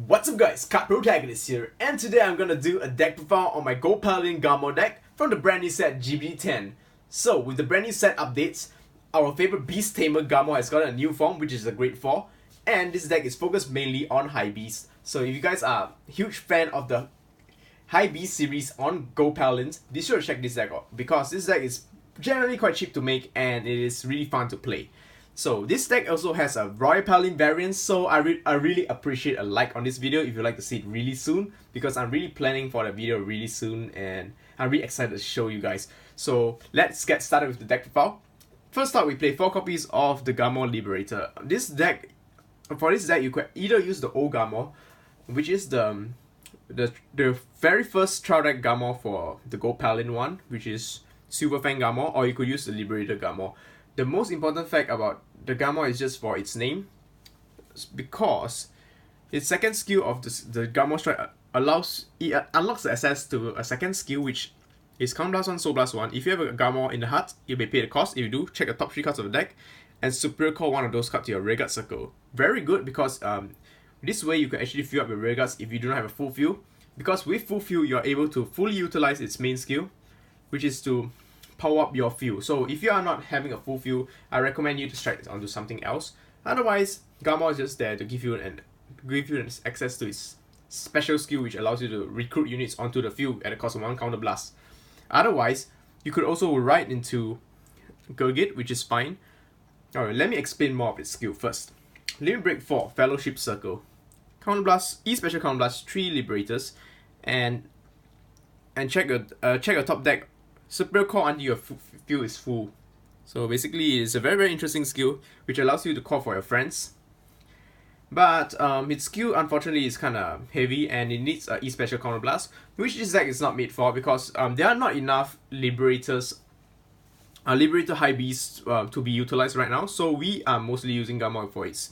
What's up guys, Protagonist here, and today I'm gonna do a deck profile on my Gold Paladin Garmore deck from the brand new set GBT-10. So with the brand new set updates, our favorite Beast Tamer Garmore has got a new form, which is a Grade 4, and this deck is focused mainly on High Beast. So if you guys are a huge fan of the High Beast series on Gold Paladins, be sure to check this deck out, because this deck is generally quite cheap to make and it is really fun to play. So this deck also has a Royal Paladin variant, so I really appreciate a like on this video if you'd like to see it really soon, because I'm really planning for the video really soon and I'm really excited to show you guys. So let's get started with the deck profile. First up, we play 4 copies of the Garmore Liberator. For this deck you could either use the old Garmore, which is the very first trial deck Garmore for the Gold Paladin one, which is Silver Fang Garmore, or you could use the Liberator Garmore. The most important fact about the Garmore is just for its name, because its second skill of the Garmore strike unlocks the access to a second skill, which is Count +1, Soul +1. If you have a Garmore in the hut, you may pay the cost. If you do, check the top 3 cards of the deck and superior call one of those cards to your rearguard circle. Very good, because this way you can actually fill up your rearguards if you do not have a full fill, because with full fill you are able to fully utilize its main skill, which is to power up your field. So if you are not having a full field, I recommend you to strike onto something else. Otherwise, Garmore is just there to give you access to its special skill, which allows you to recruit units onto the field at the cost of 1 counter blast. Otherwise, you could also ride into Gurgit, which is fine. Alright, let me explain more of its skill first. Limit Break 4, Fellowship Circle. Counter blast, E-Special counter blast 3 Liberators, and check your top deck. Superior call until your field is full. So basically, it's a very interesting skill which allows you to call for your friends. But its skill unfortunately is kind of heavy and it needs a E-Special counter blast, which this deck is not made for, because there are not enough Liberator High Beasts to be utilized right now. So we are mostly using Garmore for its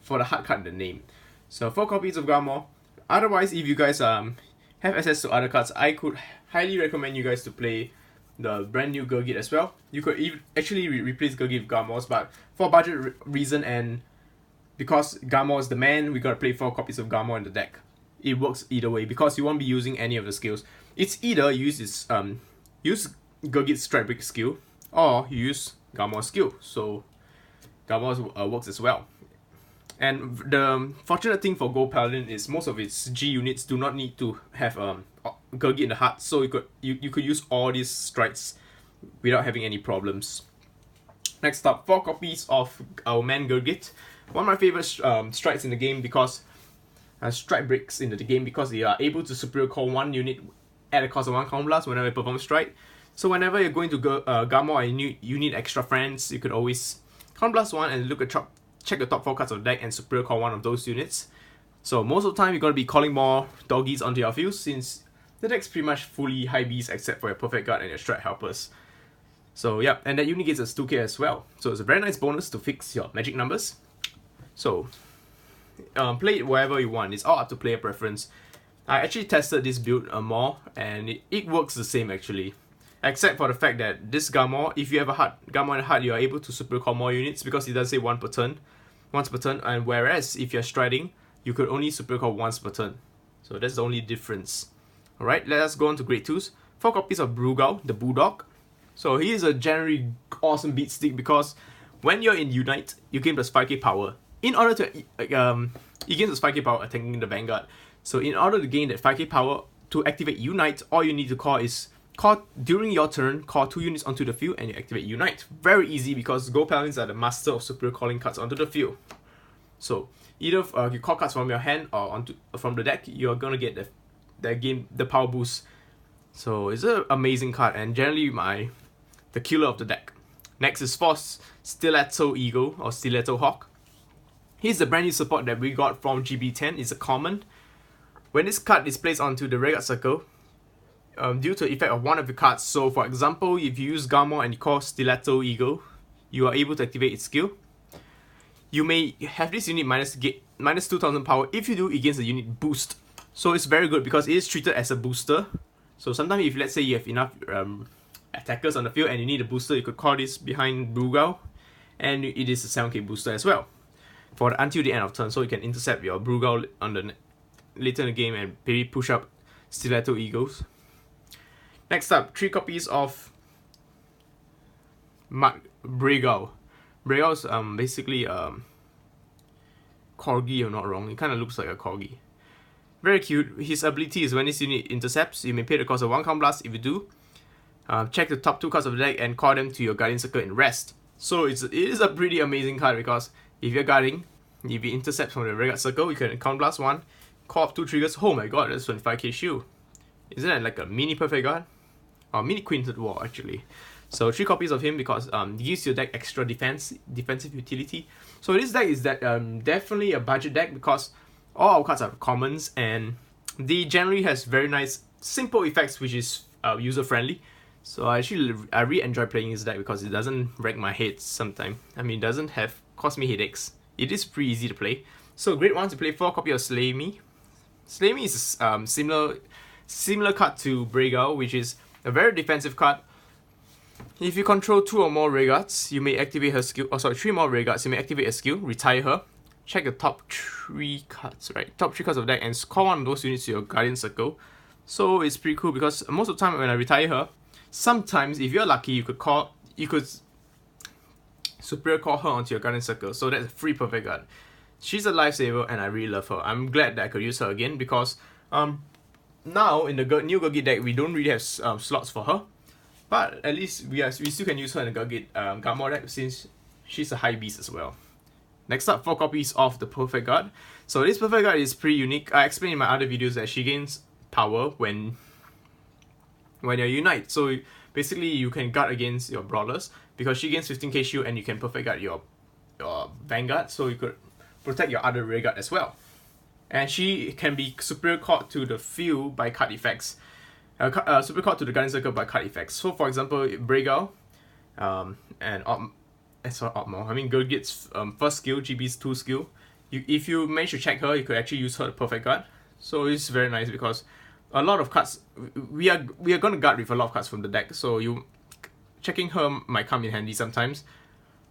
for the hard card, the name. So 4 copies of Garmore. Otherwise, if you guys have access to other cards, I could highly recommend you guys to play the brand new Gurgit as well. You could actually replace Gurgit with Garmore's, but for budget reason and because Garmore is the man, we gotta play 4 copies of Garmore in the deck. It works either way, because you won't be using any of the skills. It's either use Gurgit's Strike Break skill, or you use Garmore's skill. So Garmore works as well. And the fortunate thing for Gold Paladin is most of its G units do not need to have Gurgit in the hut, so you could use all these strikes without having any problems. Next up, 4 copies of our man Gurgit. One of my favorite strikes in the game, because strike breaks in the game, because they are able to superior call 1 unit at the cost of 1 counter blast whenever you perform strike. So whenever you're going to Garmore and you need extra friends, you could always counter blast 1 and check the top 4 cards of the deck and superior call 1 of those units. So most of the time you're going to be calling more doggies onto your field, since the deck's pretty much fully High Beast except for your Perfect Guard and your Strike Helpers. So yeah, and that unit gets a 2k as well. So it's a very nice bonus to fix your magic numbers. So play it wherever you want, it's all up to player preference. I actually tested this build more and it works the same actually. Except for the fact that this Garmore, if you have a Garmore in the hut, you are able to super call more units, because it does say once per turn, and whereas if you're striding, you could only super call once per turn. So that's the only difference. Alright, let us go on to Grade 2s. 4 copies of Brugao, the Bulldog. So he is a generally awesome beat stick, because when you're in Unite, you gain plus 5k power. In order to you gain plus 5k power attacking the Vanguard. So in order to gain that 5k power to activate Unite, all you need to call is during your turn, call 2 units onto the field and you activate Unite. Very easy, because Gold Paladins are the master of superior calling cards onto the field. So either you call cards from your hand or from the deck, you're gonna get the power boost. So it's an amazing card and generally the killer of the deck. Next is Force Stiletto Eagle or Stiletto Hawk. Here's the brand new support that we got from GBT-10. It's a common. When this card is placed onto the rearguard circle, due to the effect of one of the cards, so for example, if you use Garmore and you call Stiletto Eagle, you are able to activate its skill. You may have this unit minus 2000 power. If you do, it gains a unit boost. So it's very good because it is treated as a booster. So sometimes if let's say you have enough attackers on the field and you need a booster, you could call this behind Brugao, and it is a 7k booster as well. until the end of turn, so you can intercept your Brugao on the later in the game and maybe push up Stiletto Eagles. Next up, 3 copies of Brugao. Brugao's basically corgi, if I'm not wrong. It kind of looks like a corgi. Very cute. His ability is when this unit intercepts, you may pay the cost of 1 Count Blast. If you do, check the top 2 cards of the deck and call them to your Guardian Circle in rest. So it is a pretty amazing card because if you're guarding, if you intercept from the Vanguard Circle, you can Count Blast 1, call up 2 triggers. Oh my god, that's 25k shield. Isn't that like a mini Perfect Guard? Or mini Quintet War actually. So 3 copies of him because it gives your deck extra defensive utility. So this deck is definitely a budget deck because all our cards are commons and they generally has very nice simple effects which is user friendly. So I really enjoy playing this deck because it doesn't wreck my head sometimes. I mean, it doesn't cause me headaches. It is pretty easy to play. So great one to play 4 copy of Slay Me. Slay Me is similar card to Brugao, which is a very defensive card. If you control 2 or more Regards, you may activate her skill. 3 more Regards, you may activate a skill, retire her. Check the top 3 cards, right? Top 3 cards of the deck and call one of those units to your Guardian Circle. So it's pretty cool because most of the time when I retire her, sometimes if you're lucky, you could superior call her onto your Guardian Circle. So that's a free Perfect Guard. She's a lifesaver and I really love her. I'm glad that I could use her again because now in the new Gurgit deck we don't really have slots for her. But at least we still can use her in the Gurgit Garmore deck since she's a high beast as well. Next up, 4 copies of the Perfect Guard. So this Perfect Guard is pretty unique. I explained in my other videos that she gains power when you unite. So basically you can guard against your brawlers because she gains 15k shield and you can Perfect Guard your Vanguard, so you could protect your other Rearguard as well. And she can be superior called to the field by card effects. Superior called to the Guardian Circle by card effects. So for example, Brugao and Otmore. I mean Gurgit's first skill, GB2 skill. If you manage to check her, you could actually use her Perfect Guard. So it's very nice because a lot of cards we are going to guard with a lot of cards from the deck. So checking her might come in handy sometimes.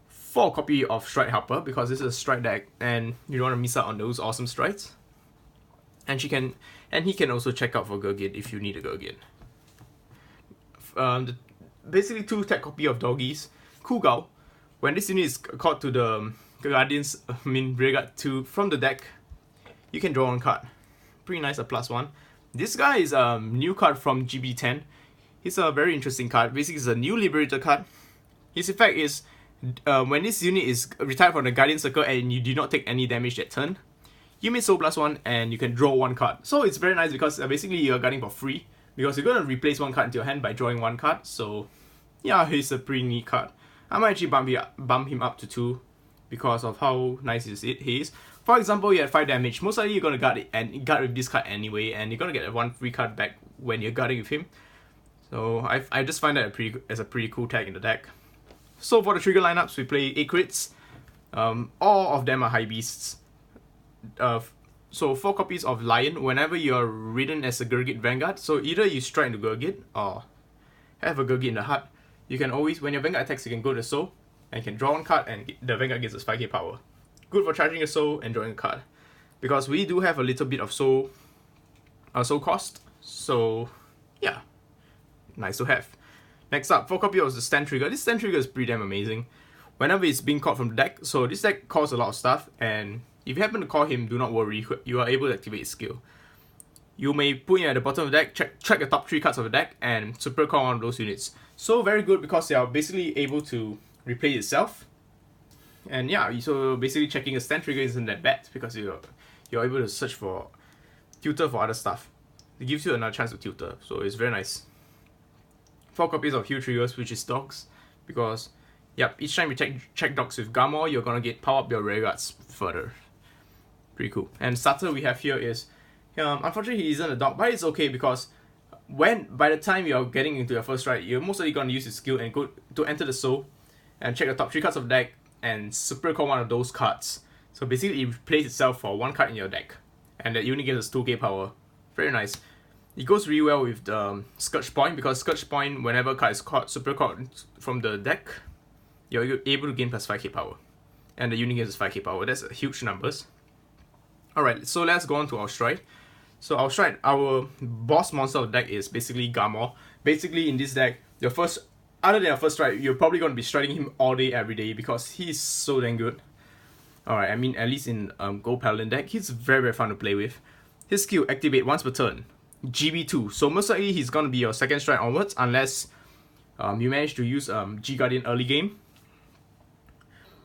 4 copy of Stride Helper because this is a stride deck and you don't want to miss out on those awesome strides. And he can also check out for Gurgit if you need a Gurgit. Basically 2 tech copy of Doggies. Kugao. When this unit is called to the Guardians, Vanguard 2 from the deck, you can draw 1 card. Pretty nice, a +1. This guy is a new card from GBT-10. He's a very interesting card. Basically, it's a new Liberator card. His effect is when this unit is retired from the Guardian Circle and you do not take any damage that turn, you may Soul Blast 1 and you can draw 1 card. So it's very nice because basically you're guarding for free because you're going to replace 1 card into your hand by drawing 1 card. So yeah, he's a pretty neat card. I might actually bump him up to 2 because of how nice he is. For example, you have 5 damage. Most likely you're going to guard with this card anyway, and you're going to get 1 free card back when you're guarding with him. So I just find that as a pretty cool tag in the deck. So for the trigger lineups, we play 8 crits. All of them are high beasts. So 4 copies of Lion whenever you're ridden as a Gurgit Vanguard. So either you strike into Gurgit or have a Gurgit in the hut. You can always, when your Vanguard attacks, you can go to Soul and you can draw 1 card and the Vanguard gets us 5k power. Good for charging a Soul and drawing a card. Because we do have a little bit of Soul cost. So yeah, nice to have. Next up, 4 copies of the Stand Trigger. This Stand Trigger is pretty damn amazing. Whenever it's being called from the deck, so this deck calls a lot of stuff, and if you happen to call him, do not worry, you are able to activate his skill. You may put him at the bottom of the deck, check the top 3 cards of the deck, and super call one of those units. So very good because they are basically able to replay itself. And yeah, so basically checking a Stand Trigger isn't that bad because you're able to search for tutor for other stuff. It gives you another chance to tutor, so it's very nice. 4 copies of Heal Triggers, which is dogs, because yep, each time you check dogs with Garmore, you're gonna get power up your Rearguards further. Pretty cool. And starter we have here is, unfortunately he isn't a dog, but it's okay because by the time you're getting into your first strike, you're mostly gonna use his skill and go to enter the soul and check the top 3 cards of the deck and super call one of those cards. So basically it replaces itself for 1 card in your deck, and that unit gives us 2k power. Very nice. It goes really well with the Scourge Point because Scourge Point, whenever a card is caught, super caught from the deck, you're able to gain plus 5k power. and the unit gains 5k power. That's huge numbers. Alright, so let's go on to our stride. So our stride, our boss monster of the deck is basically Garmore. Basically in this deck, other than your first stride, you're probably going to be striding him all day, every day, because he's so dang good. Alright, I mean, at least in Gold Paladin deck, he's very, very fun to play with. His skill, activate once per turn. GB2, so most likely he's going to be your second stride onwards, unless you manage to use G-Guardian early game.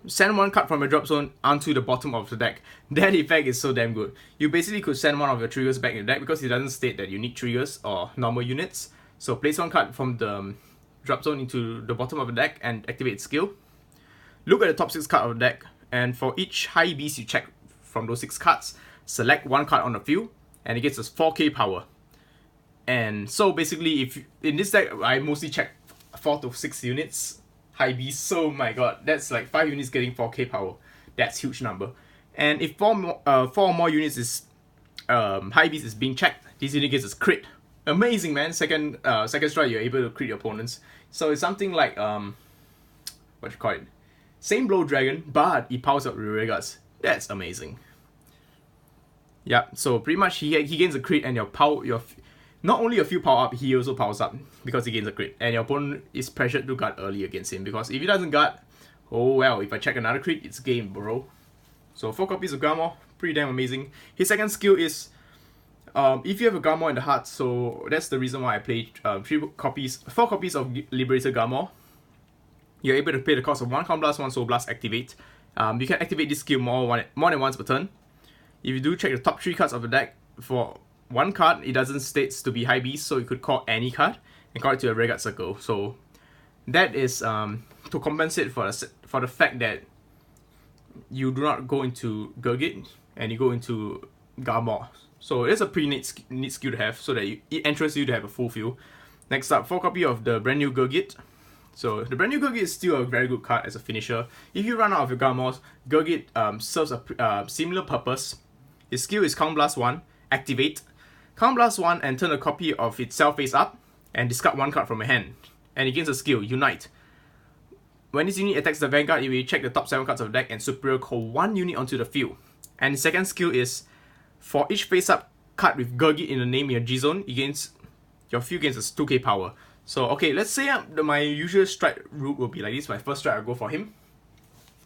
Send one card from your drop zone onto the bottom of the deck. That effect is so damn good. You basically could send one of your triggers back in the deck because it doesn't state that you need triggers or normal units. So place one card from the drop zone into the bottom of the deck and activate skill. Look at the top 6 cards of the deck, and for each high beast you check from those 6 cards, select one card on the field, and it gets us 4k power. And so basically, if in this deck, I mostly check 4 to 6 units. High beast, so my god, that's like 5 units getting 4k power. That's huge number. And if 4 or more units is high beast is being checked, this unit gets a crit. Amazing, man. Second strike, you're able to crit your opponents. So it's something like what you call it, same blow dragon, but it powers up rear guards. That's amazing. Yeah, so pretty much he gains a crit, and not only a few power up, he also powers up because he gains a crit. And your opponent is pressured to guard early against him, because if he doesn't guard, oh well, if I check another crit, it's game, bro. So 4 copies of Garmore, pretty damn amazing. His second skill is, if you have a Garmore in the heart, so that's the reason why I played 4 copies of Liberator Garmore. You're able to pay the cost of 1 Count Blast, 1 Soul Blast, activate. You can activate this skill more than once per turn. If you do check the top 3 cards of the deck, for 1 card, it doesn't state to be high beast, so you could call any card and call it to a rearguard circle. So that is to compensate for the fact that you do not go into Gurgit and you go into Garmore. So it's a pretty neat skill to have, so that it ensures you to have a full field. Next up, 4 copy of the brand new Gurgit. So the brand new Gurgit is still a very good card as a finisher. If you run out of your Garmores, Gurgit serves a similar purpose. His skill is Count Blast 1, activate. Count Blast 1 and turn a copy of itself face up and discard 1 card from your hand. And it gains a skill, Unite. When this unit attacks the Vanguard, it will check the top 7 cards of the deck and superior call 1 unit onto the field. And the second skill is, for each face up card with Gurgit in the name in your G zone, your field gains a 2k power. So okay, let's say my usual strike route will be like this. My first strike, I'll go for him.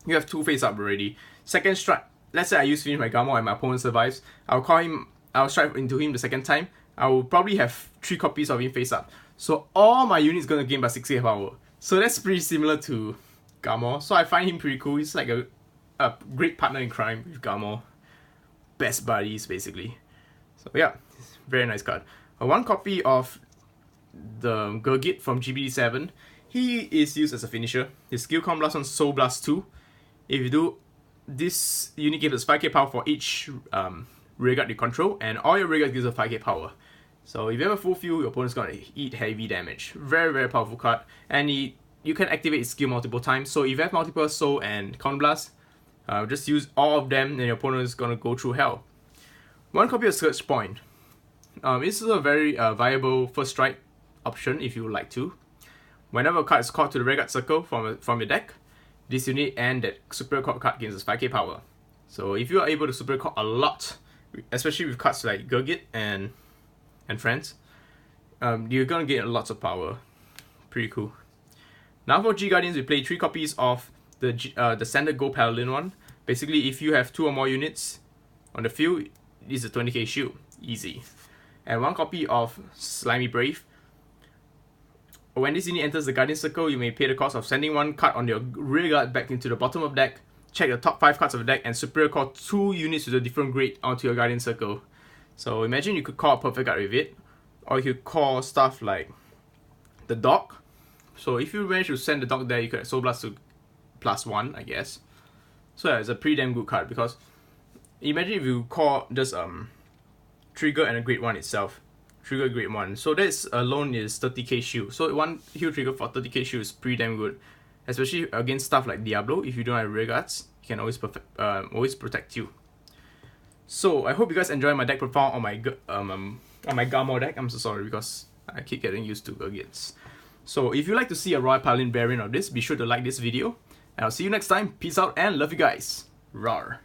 You have 2 face up already. Second strike, let's say I finish my Garmore and my opponent survives. I'll strike into him the second time. I will probably have 3 copies of him face up. So all my units gonna gain by 6k power. So that's pretty similar to Garmore. So I find him pretty cool. He's like a great partner in crime with Garmore. Best buddies, basically. So yeah, very nice card. 1 copy of the Gurgit from GBT-10. He is used as a finisher. His skill Count Blast 1, Soul Blast 2. If you do, this unit gives us 5k power for each rearguard you control, and all your rearguards gives a 5k power. So if you have a full field, your opponent's gonna eat heavy damage. Very, very powerful card. And you can activate his skill multiple times. So if you have multiple Soul and Count Blast, just use all of them and your opponent is gonna go through hell. 1 copy of Search Point. This is a very viable first strike option if you would like to. Whenever a card is called to the rearguard circle from your deck, this unit and that superior card gains us 5k power. So if you are able to superior card a lot, especially with cards like Gurgit and friends, you're gonna get lots of power. Pretty cool. Now for G Guardians, we play 3 copies of the standard Gold Paladin one. Basically, if you have 2 or more units on the field, this is a 20k shield, easy. And 1 copy of Slimy Brave. When this unit enters the Guardian Circle, you may pay the cost of sending 1 card on your rearguard back into the bottom of the deck, check the top 5 cards of the deck, and superior call 2 units with a different grade onto your Guardian Circle. So imagine you could call a Perfect Guard with it, or you could call stuff like the Dog. So if you manage to send the Dog there, you could Soul Blast to +1, I guess. So yeah, it's a pretty damn good card, because imagine if you call just Trigger and a Grade 1 itself. Trigger Grade 1. So that's alone is 30k shield. So 1 heal trigger for 30k shield is pretty damn good. Especially against stuff like Diablo. If you don't have rear guards, you can always protect you. So I hope you guys enjoy my deck profile on my Garmore deck. I'm so sorry because I keep getting used to Gurgits. So if you'd like to see a Royal Paladin variant of this, be sure to like this video. And I'll see you next time. Peace out and love you guys. Rawr.